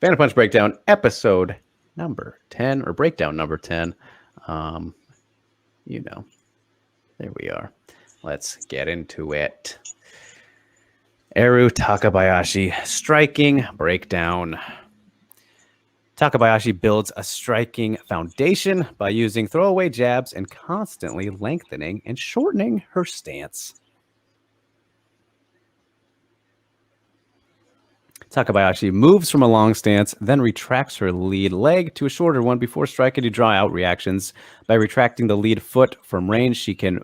Banner Punch Breakdown, episode number 10, or breakdown number 10. There we are. Let's get into it. Eru Takebayashi, striking breakdown. Takebayashi builds a striking foundation by using throwaway jabs and constantly lengthening and shortening her stance. Takebayashi moves from a long stance, then retracts her lead leg to a shorter one before striking to draw out reactions. By retracting the lead foot from range, she can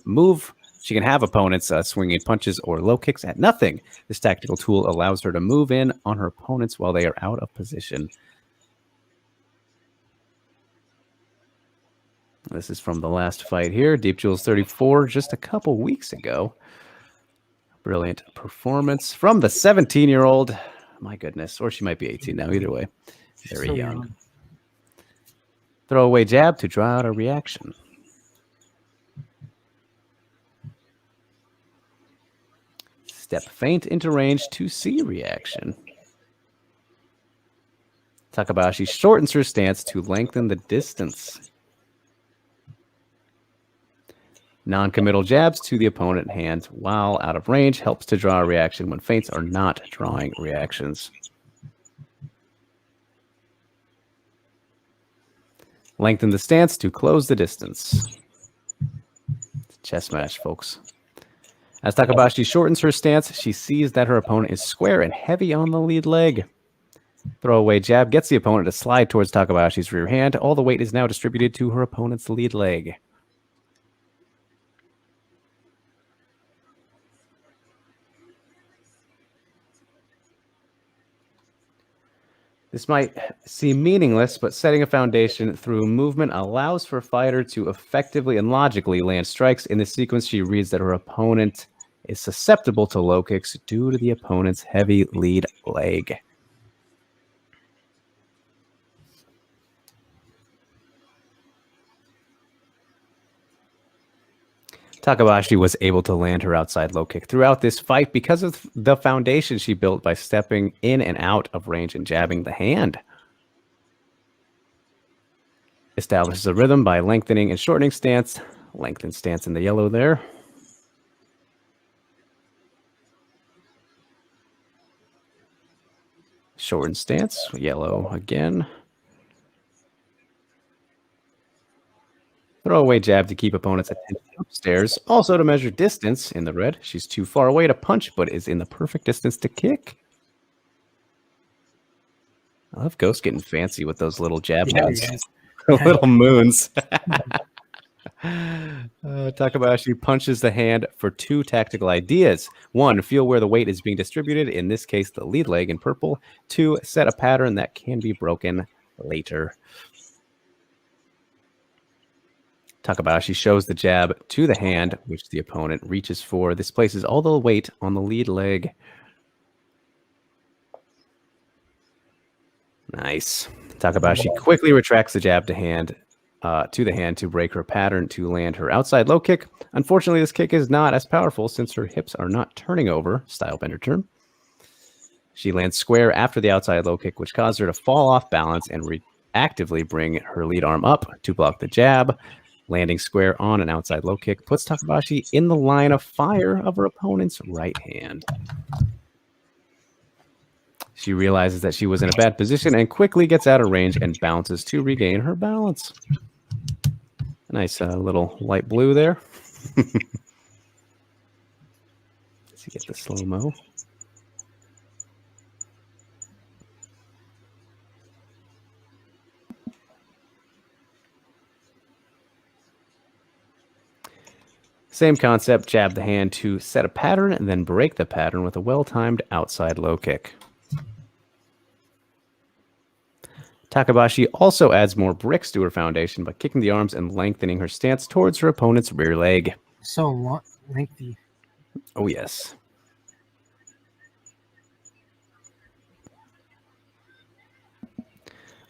have opponents swinging punches or low kicks at nothing. This tactical tool allows her to move in on her opponents while they are out of position. This is from the last fight here. Deep Jewels 34, just a couple weeks ago. Brilliant performance from the 17-year-old. My goodness. Or she might be 18 now. Either way, very young. Throwaway jab to draw out a reaction. Step feint into range to see reaction. Takebayashi shortens her stance to lengthen the distance. Non-committal jabs to the opponent hand while out of range helps to draw a reaction when feints are not drawing reactions. Lengthen the stance to close the distance. Chess match, folks. As Takebayashi shortens her stance, she sees that her opponent is square and heavy on the lead leg. Throwaway jab gets the opponent to slide towards Takebayashi's rear hand. All the weight is now distributed to her opponent's lead leg. This might seem meaningless, but setting a foundation through movement allows for a fighter to effectively and logically land strikes. In this sequence, she reads that her opponent is susceptible to low kicks due to the opponent's heavy lead leg. Takebayashi was able to land her outside low kick throughout this fight because of the foundation she built by stepping in and out of range and jabbing the hand. Establishes a rhythm by lengthening and shortening stance. Lengthened stance in the yellow there. Shortened stance, yellow again. Throwaway jab to keep opponents' attention upstairs. Also to measure distance in the red. She's too far away to punch, but is in the perfect distance to kick. I love Ghost getting fancy with those little jab moves. Little moons. Takebayashi punches the hand for two tactical ideas. One, feel where the weight is being distributed. In this case, the lead leg in purple. Two, set a pattern that can be broken later. Takebayashi shows the jab to the hand, which the opponent reaches for. This places all the weight on the lead leg. Nice. Takebayashi quickly retracts the jab to the hand to break her pattern to land her outside low kick. Unfortunately, this kick is not as powerful since her hips are not turning over, style bender term. She lands square after the outside low kick, which caused her to fall off balance and actively bring her lead arm up to block the jab. Landing square on an outside low kick puts Takebayashi in the line of fire of her opponent's right hand. She realizes that she was in a bad position and quickly gets out of range and bounces to regain her balance. Nice little light blue there. Let's get the slow-mo. Same concept, jab the hand to set a pattern and then break the pattern with a well-timed outside low kick. Takebayashi also adds more bricks to her foundation by kicking the arms and lengthening her stance towards her opponent's rear leg. So lengthy. Oh, yes.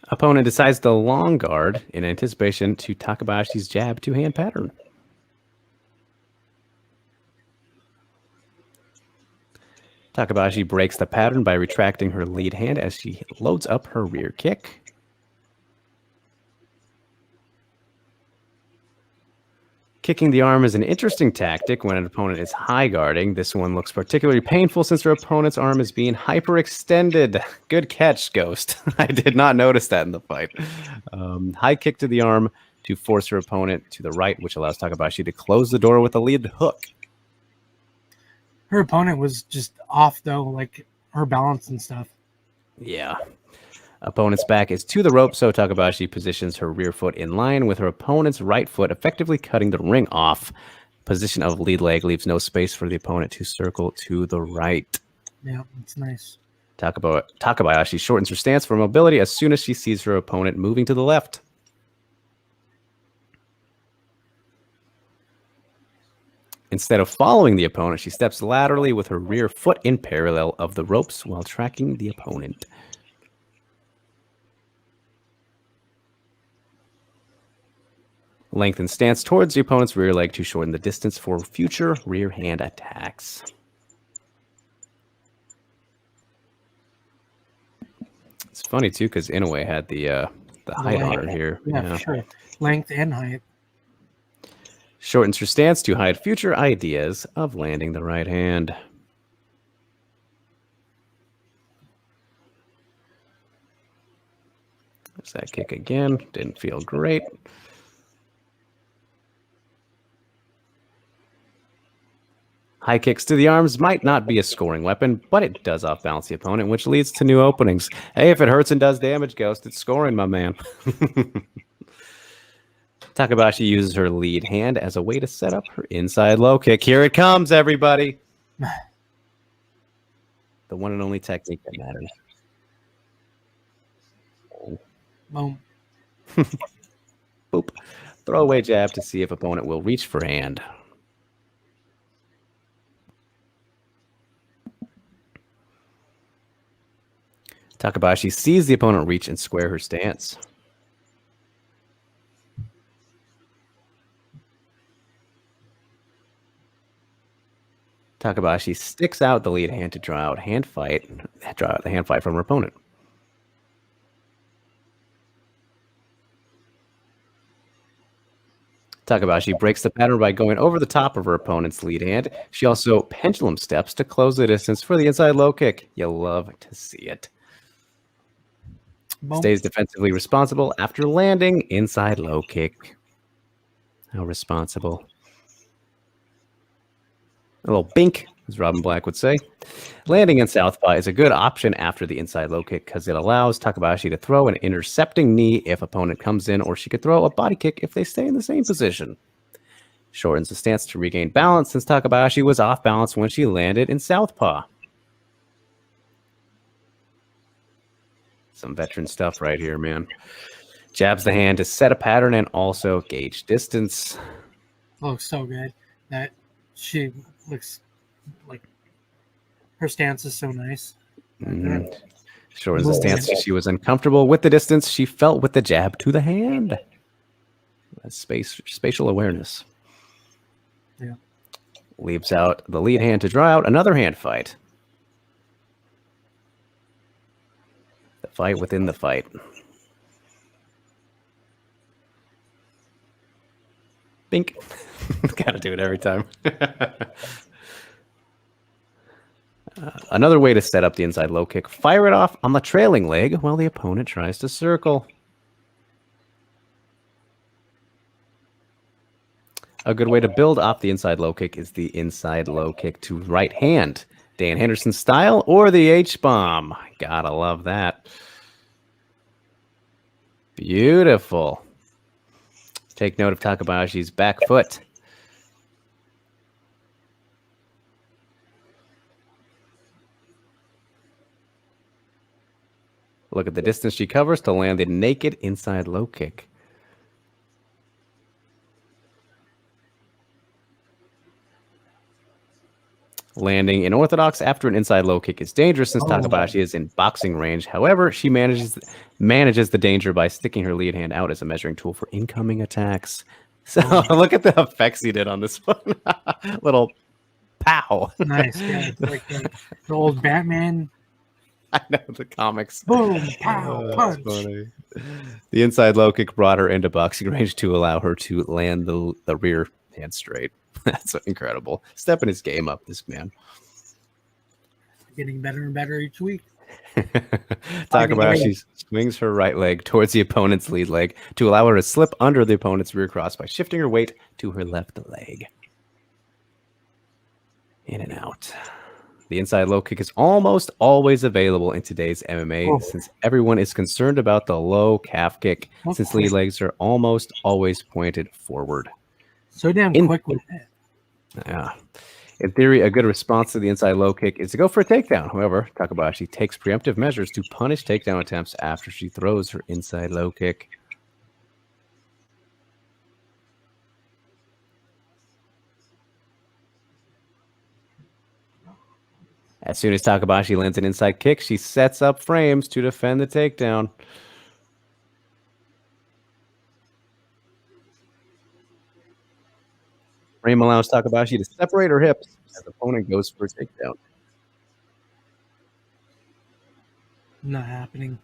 Opponent decides to long guard in anticipation to Takebayashi's jab to hand pattern. Takebayashi breaks the pattern by retracting her lead hand as she loads up her rear kick. Kicking the arm is an interesting tactic when an opponent is high guarding. This one looks particularly painful since her opponent's arm is being hyperextended. Good catch, Ghost. I did not notice that in the fight. High kick to the arm to force her opponent to the right, which allows Takebayashi to close the door with a lead hook. Her opponent was just off, though, like her balance and stuff. Yeah. Opponent's back is to the rope, so Takebayashi positions her rear foot in line with her opponent's right foot, effectively cutting the ring off. Position of lead leg leaves no space for the opponent to circle to the right. Yeah, it's nice. Takebayashi shortens her stance for mobility as soon as she sees her opponent moving to the left. Instead of following the opponent, she steps laterally with her rear foot in parallel of the ropes while tracking the opponent. Lengthen stance towards the opponent's rear leg to shorten the distance for future rear hand attacks. It's funny too because Inoue had the height on her here. Yeah, for sure. Length and height. Shortens her stance to hide future ideas of landing the right hand. There's that kick again. Didn't feel great. High kicks to the arms might not be a scoring weapon, but it does off-balance the opponent, which leads to new openings. Hey, if it hurts and does damage, Ghost, it's scoring, my man. Takebayashi uses her lead hand as a way to set up her inside low kick. Here it comes, everybody. The one and only technique that matters. Boom. Boop. Throwaway jab to see if opponent will reach for hand. Takebayashi sees the opponent reach and square her stance. Takebayashi sticks out the lead hand to draw out the hand fight from her opponent. Takebayashi breaks the pattern by going over the top of her opponent's lead hand. She also pendulum steps to close the distance for the inside low kick. You'll love to see it. Boom. Stays defensively responsible after landing inside low kick. How responsible. A little bink, as Robin Black would say. Landing in southpaw is a good option after the inside low kick because it allows Takebayashi to throw an intercepting knee if opponent comes in, or she could throw a body kick if they stay in the same position. Shortens the stance to regain balance since Takebayashi was off balance when she landed in southpaw. Some veteran stuff right here, man. Jabs the hand to set a pattern and also gauge distance. Looks so good. That she looks like her stance is so nice. Mm-hmm. Shortens the stance. She was uncomfortable with the distance she felt with the jab to the hand. That's spatial awareness. Yeah. Leaves out the lead hand to draw out another hand fight. The fight within the fight. Bink. Gotta do it every time. Another way to set up the inside low kick. Fire it off on the trailing leg while the opponent tries to circle. A good way to build off the inside low kick is the inside low kick to right hand. Dan Henderson style or the H-bomb. Gotta love that. Beautiful. Take note of Takebayashi's back foot. Look at the distance she covers to land the naked inside low kick. Landing in orthodox after an inside low kick is dangerous since Takebayashi is in boxing range. However, she manages the danger by sticking her lead hand out as a measuring tool for incoming attacks. So look at the effects he did on this one. Little Pow. Nice. Yeah, it's like the old Batman. I know the comics. Boom, pow, That's punch. funny. The inside low kick brought her into boxing range to allow her to land the rear hand straight. That's incredible. Stepping his game up, this man. Getting better and better each week. Takabayashi swings her right leg towards the opponent's lead leg to allow her to slip under the opponent's rear cross by shifting her weight to her left leg. In and out. The inside low kick is almost always available in today's MMA since everyone is concerned about the low calf kick since lead legs are almost always pointed forward. So damn quick with it. Yeah. In theory, a good response to the inside low kick is to go for a takedown. However, Takebayashi takes preemptive measures to punish takedown attempts after she throws her inside low kick. As soon as Takebayashi lands an inside kick, she sets up frames to defend the takedown. Frame allows Takebayashi to separate her hips as the opponent goes for a takedown. Not happening.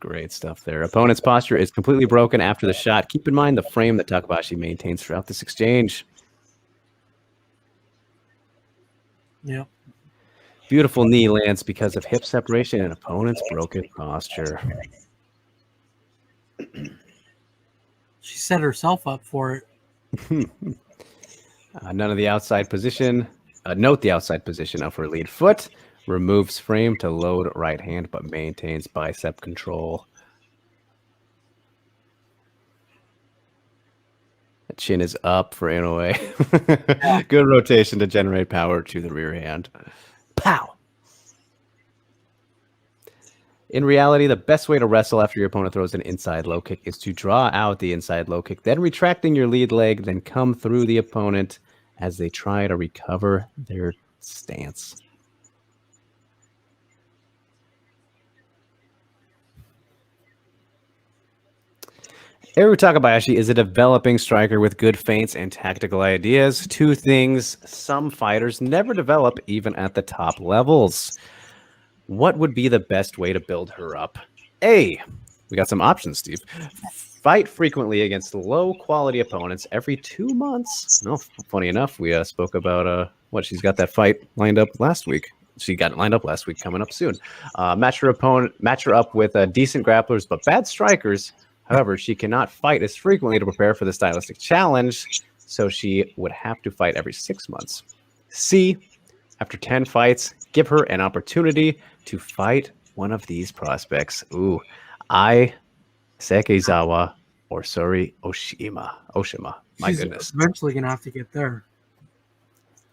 Great stuff there. Opponent's posture is completely broken after the shot. Keep in mind the frame that Takebayashi maintains throughout this exchange. Yep. Beautiful knee lands because of hip separation and opponent's broken posture. She set herself up for it. None of the outside position. Note the outside position of her lead foot. Removes frame to load right hand, but maintains bicep control. The chin is up for Inoue. Good rotation to generate power to the rear hand. Pow! In reality, the best way to wrestle after your opponent throws an inside low kick is to draw out the inside low kick, then retracting your lead leg, then come through the opponent as they try to recover their stance. Eru Takebayashi is a developing striker with good feints and tactical ideas. Two things some fighters never develop even at the top levels. What would be the best way to build her up? A, we got some options, Steve. Fight frequently against low-quality opponents every 2 months. No, funny enough, we spoke about she's got that fight lined up last week. She got it lined up last week, coming up soon. Match her up with decent grapplers, but bad strikers. However, she cannot fight as frequently to prepare for the stylistic challenge, so she would have to fight every 6 months. C, after 10 fights, give her an opportunity to fight one of these prospects. Ooh, Ai Sekizawa or Sori Oshima. My goodness. Eventually going to have to get there.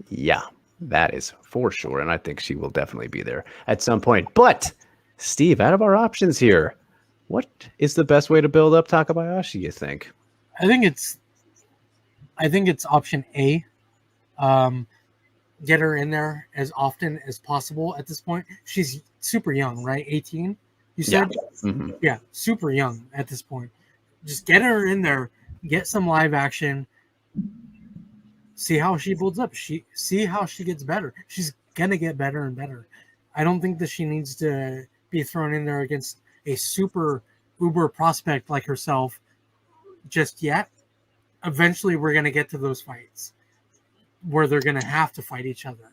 Yeah, that is for sure, and I think she will definitely be there at some point. But, Steve, out of our options here, what is the best way to build up Takebayashi, you think? I think it's option A. Get her in there as often as possible at this point. She's super young, right? 18, you said? Yeah. Mm-hmm. Yeah, super young at this point. Just get her in there, get some live action, see how she builds up. See how she gets better. She's going to get better and better. I don't think that she needs to be thrown in there against a super uber prospect like herself just yet. Eventually we're going to get to those fights where they're going to have to fight each other.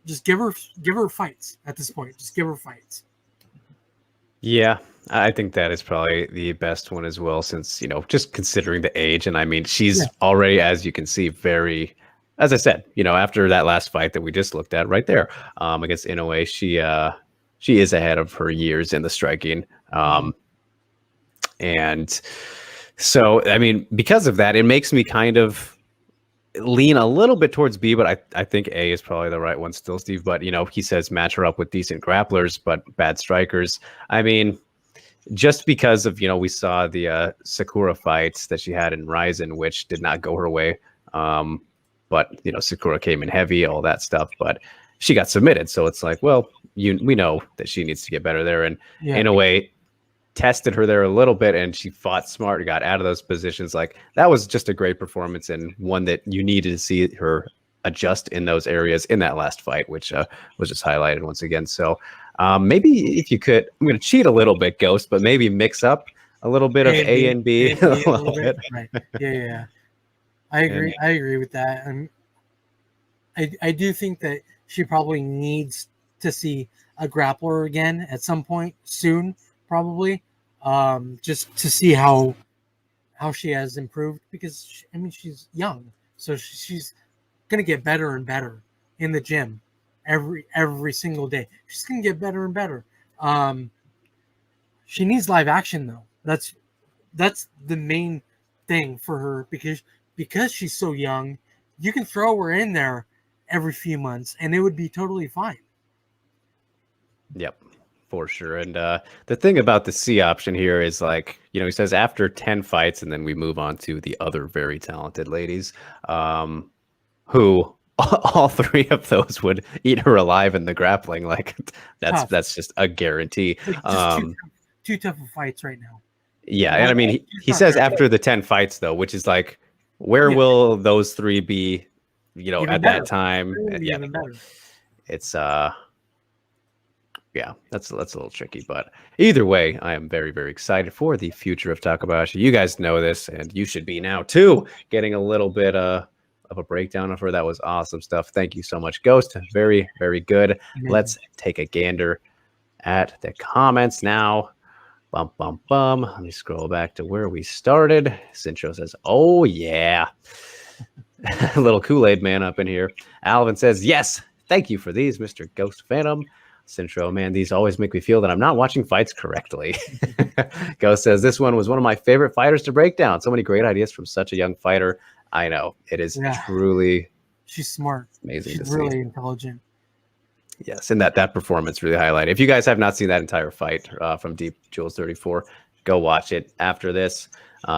Just give her fights at this point. Just give her fights. Yeah, I think that is probably the best one as well, since, just considering the age. And I mean, she's already, as you can see, very, as I said, after that last fight that we just looked at right there against Inoue, she is ahead of her years in the striking. And so, I mean, because of that, it makes me kind of lean a little bit towards B, but I think A is probably the right one still, Steve. But, he says match her up with decent grapplers, but bad strikers. I mean, just because of, we saw the Sakura fights that she had in Ryzen, which did not go her way. But, Sakura came in heavy, all that stuff. But she got submitted. So it's like, well, we know that she needs to get better there. And in a way, tested her there a little bit, and she fought smart, got out of those positions. Like, that was just a great performance, and one that you needed to see her adjust in those areas in that last fight, which was just highlighted once again. So maybe if you could, I'm going to cheat a little bit, Ghost, but maybe mix up a little bit of A and B, a little bit. Right. Yeah. I agree. I agree with that. And I do think that she probably needs to see a grappler again at some point soon, probably, just to see how she has improved, because she's young, so she's gonna get better and better in the gym every single day. She's gonna get better and better. She needs live action though. That's the main thing for her, because she's so young. You can throw her in there every few months and it would be totally fine. Yep, for sure. And the thing about the C option here is, like, he says after 10 fights, and then we move on to the other very talented ladies, who all three of those would eat her alive in the grappling. Like, that's just a guarantee. Too tough of fights right now. Yeah, and I mean, he says after the 10 fights, though, which is like, where will those three be, at that time? Yeah, it's yeah, that's a little tricky, but either way, I am very, very excited for the future of Takebayashi. You guys know this, and you should be now too. Getting a little bit of a breakdown of her. That was awesome stuff. Thank you so much, Ghost. Very, very good. Let's take a gander at the comments now. Bum, bum, bum. Let me scroll back to where we started. Cincho says, oh, yeah. A little Kool-Aid man up in here. Alvin says, yes, thank you for these, Mr. Ghost Phantom. Centro, man, these always make me feel that I'm not watching fights correctly. Ghost says, this one was one of my favorite fighters to break down. So many great ideas from such a young fighter. I know. It is truly... She's smart. Amazing. She's really intelligent. Yes, and that performance really highlighted. If you guys have not seen that entire fight from Deep Jules 34, go watch it after this.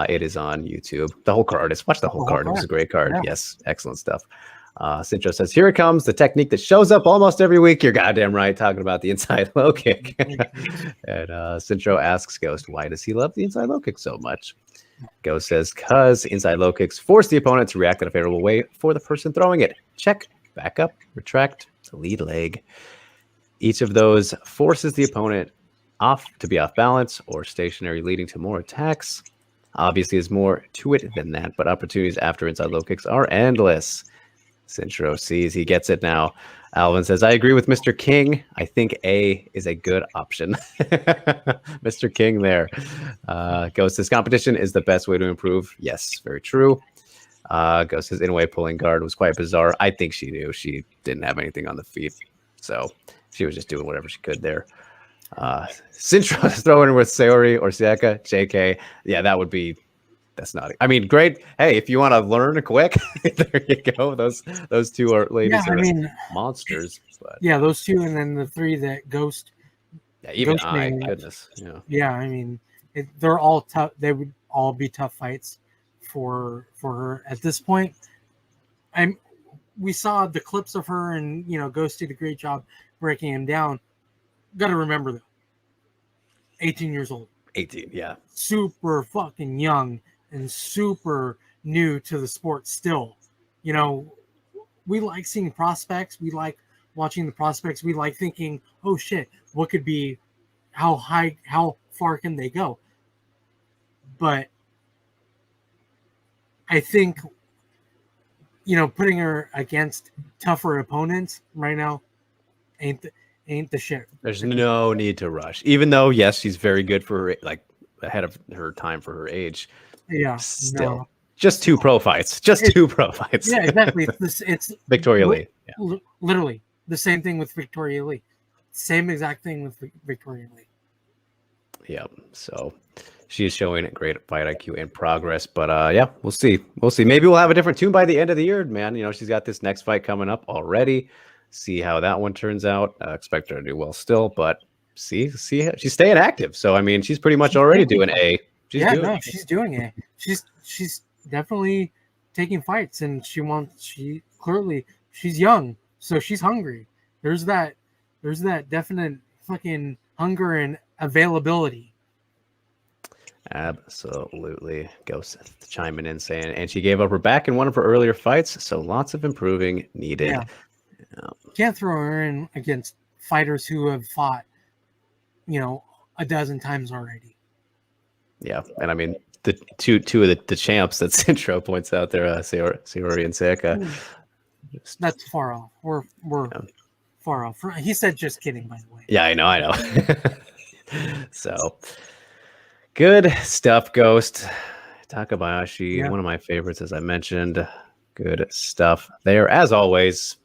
It is on YouTube. The whole card. Watch the whole card. It was a great card. Yeah. Yes, excellent stuff. Cincho says, here it comes, the technique that shows up almost every week. You're goddamn right, talking about the inside low kick. And Cincho asks Ghost, why does he love the inside low kick so much? Ghost says, because inside low kicks force the opponent to react in a favorable way for the person throwing it. Check, back up, retract, lead leg. Each of those forces the opponent to be off balance or stationary, leading to more attacks. Obviously, there's more to it than that, but opportunities after inside low kicks are endless. Centro sees, he gets it now. Alvin says, I agree with Mr. King. I think A is a good option. Mr. King there. Ghost says, competition is the best way to improve. Yes, very true. Ghost says, in a way, pulling guard was quite bizarre. I think she knew she didn't have anything on the feet, so she was just doing whatever she could there. Centro is throwing with Sayori or Siaka. JK. Yeah, that's not. I mean, great. Hey, if you want to learn quick, there you go. Those two ladies are monsters. But. Yeah, those two, and then the three that Ghost. Yeah, even goodness. Yeah. Yeah, I mean, they're all tough. They would all be tough fights for her at this point. We saw the clips of her, and Ghost did a great job breaking him down. Got to remember though, 18 years old. 18, yeah. Super fucking young and super new to the sport still. We like seeing prospects. We like watching the prospects. We like thinking, oh shit, what could be, how far can they go? But I think, putting her against tougher opponents right now ain't the shit. There's no need to rush. Even though, yes, she's very good for her, like ahead of her time for her age. Yeah. Still. Just two pro fights. Two pro fights. Yeah, exactly. It's Victoria Lee. Yeah. Literally the same thing with Victoria Lee. Same exact thing with Victoria Lee. Yeah. So she is showing a great fight IQ and progress. But yeah, we'll see. Maybe we'll have a different tune by the end of the year, man. She's got this next fight coming up already. See how that one turns out. Expect her to do well still, but see, she's staying active. So I mean, she's pretty much already doing A. She's doing A. She's definitely taking fights, and she's young, so she's hungry. There's that definite fucking hunger and availability. Absolutely. Ghost chiming in saying, and she gave up her back in one of her earlier fights, so lots of improving needed. Yeah. Can't throw her in against fighters who have fought, a dozen times already. Yeah, and I mean the two of the champs that Centro points out there, Sayori and Seika. That's far off. We're far off. He said just kidding, by the way. Yeah, I know. So good stuff, Ghost. Takebayashi, one of my favorites, as I mentioned. Good stuff there, as always.